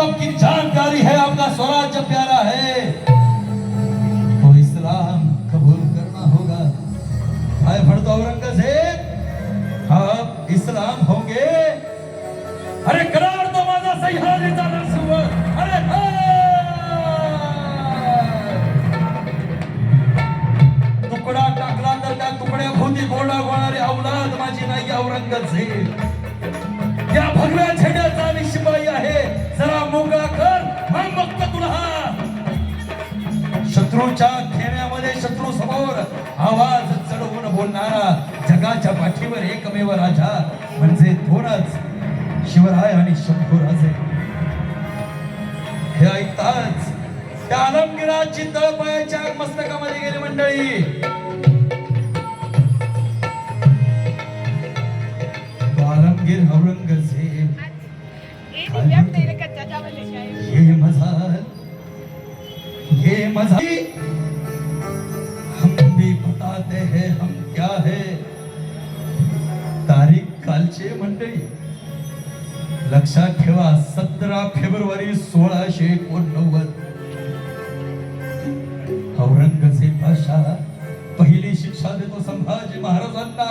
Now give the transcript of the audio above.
आपकी जानकारी है, आपका स्वराज्य प्यारा है, तो इस्लाम कबूल करना होगा। हाय भड़तो औरंगजेब, आप इस्लाम होंगे? अरे करार तो माझा सह्याद्रीचा नरसिंह, अरे तुकडा टाकला तर त्या तुकड्या भोवती गोळा गोळणारी औलाद माझी नाही औरंगजेब। या भगव्या झेंड्याचा मी शिपाई आहे, जरा मोकळा कर, मग बघतो तुला। शत्रूच्या खेळण्यामध्ये शत्रू समोर आवाज चढवून बोलणारा जगाच्या पाठीवर एकमेव राजा म्हणजे दोनच, शिवराय आणि शंभूराजे। हे ऐकताच त्या आलमगीराची तळपायाच्या मस्तकामध्ये गेली मंडळी। तो आलमगीर औरंगजेब, ये मजाल, ये मजाल, हम भी बताते हैं हम क्या है। तारीख कालचे मंडळी लक्षात ठेवा, 17 फेब्रुवारी 1689। औरंगजेब बादशाह पहिली शिक्षा देतो संभाजी महाराजांना।